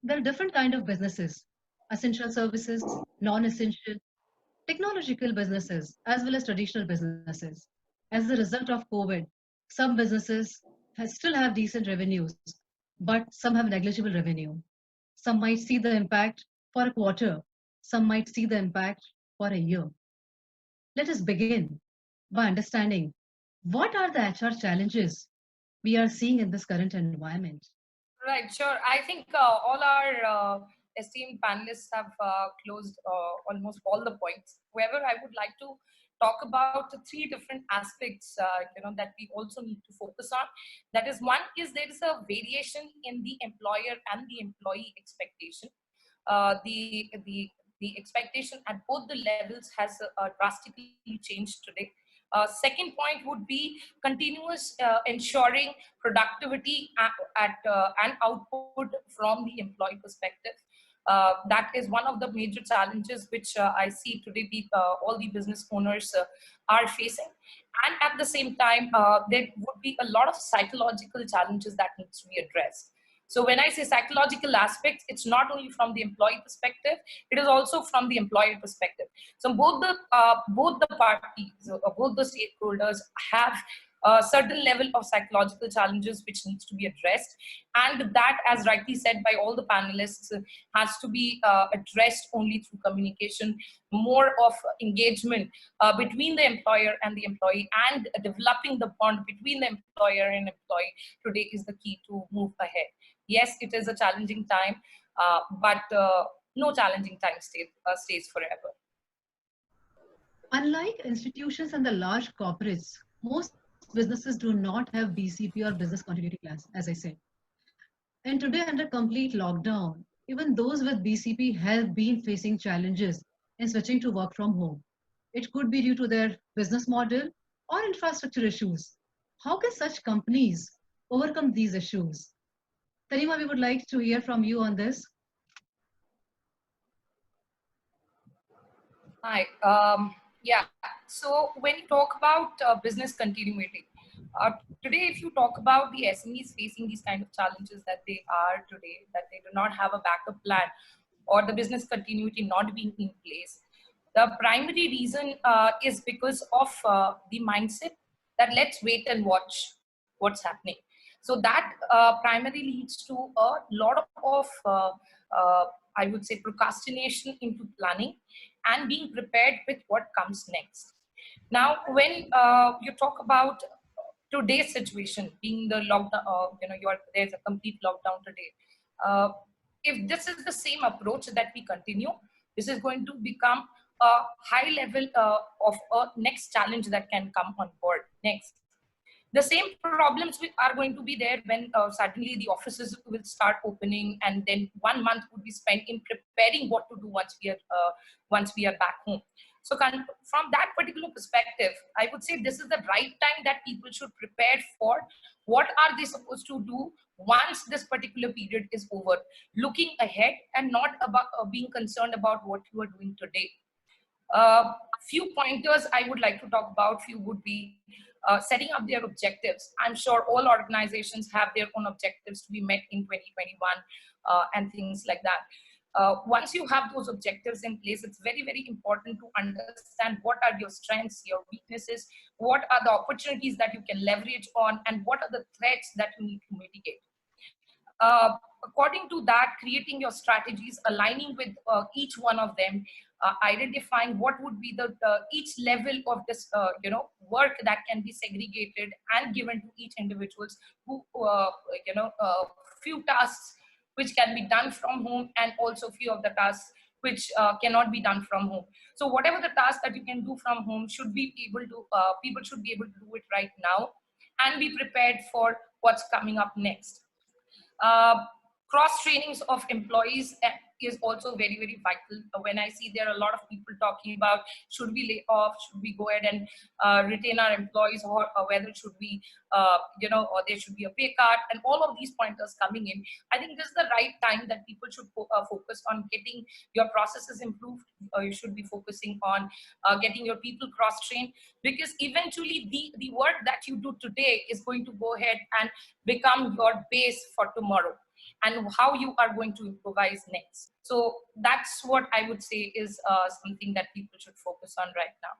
There are different kind of businesses, essential services, non-essential, technological businesses, as well as traditional businesses. As a result of COVID, some businesses still have decent revenues, but some have negligible revenue. Some might see the impact for a quarter, some might see the impact for a year. Let us begin by understanding what are the HR challenges we are seeing in this current environment. Right, sure. I think all our esteemed panelists have closed almost all the points. However, I would like to talk about the three different aspects, that we also need to focus on. That is, one is there is a variation in the employer and the employee expectation. The expectation at both the levels has drastically changed today. Second point would be continuous ensuring productivity and output from the employee perspective. That is one of the major challenges which I see today all the business owners are facing. And at the same time, there would be a lot of psychological challenges that needs to be addressed. So when I say psychological aspects, it's not only from the employee perspective, it is also from the employer perspective. So both the parties, both the stakeholders have a certain level of psychological challenges which needs to be addressed, and that, as rightly said by all the panelists, has to be addressed only through communication, more of engagement between the employer and the employee, and developing the bond between the employer and employee today is the key to move ahead. Yes, it is a challenging time, but no challenging time stays forever. Unlike institutions and the large corporates, most businesses do not have BCP or business continuity plans, as I said. And today, under complete lockdown, even those with BCP have been facing challenges in switching to work from home. It could be due to their business model or infrastructure issues. How can such companies overcome these issues? Tanima, we would like to hear from you on this. Hi. Yeah. So when you talk about business continuity, today, if you talk about the SMEs facing these kind of challenges that they are today, that they do not have a backup plan or the business continuity not being in place, the primary reason is because of the mindset that let's wait and watch what's happening. So that primarily leads to a lot of, I would say, procrastination into planning and being prepared with what comes next. Now, when you talk about today's situation, being the lockdown, there's a complete lockdown today. Uh, if this is the same approach that we continue, this is going to become a high level of a next challenge that can come on board next. The same problems are going to be there when suddenly the offices will start opening, and then 1 month would be spent in preparing what to do once we are back home. So from that particular perspective, I would say this is the right time that people should prepare for what are they supposed to do once this particular period is over, looking ahead and not about being concerned about what you are doing today. Few pointers I would like to talk about. Few would be setting up their objectives. I'm sure all organizations have their own objectives to be met in 2021 and things like that. Once you have those objectives in place, it's very, very important to understand what are your strengths, your weaknesses, what are the opportunities that you can leverage on, and what are the threats that you need to mitigate. According to that, creating your strategies, aligning with each one of them, identifying what would be the each level of this work that can be segregated and given to each individuals who few tasks which can be done from home, and also few of the tasks which cannot be done from home. So whatever the task that you can do from home should be able to people should be able to do it right now and be prepared for what's coming up next. uh, Cross trainings of employees is also very, very vital. When I see there are a lot of people talking about should we lay off, should we go ahead and retain our employees, or whether should we or there should be a pay cut, and all of these pointers coming in, I think this is the right time that people should focus on getting your processes improved. You should be focusing on getting your people cross trained, because eventually the work that you do today is going to go ahead and become your base for tomorrow. and how you are going to improvise next. So that's what I would say is something that people should focus on right now.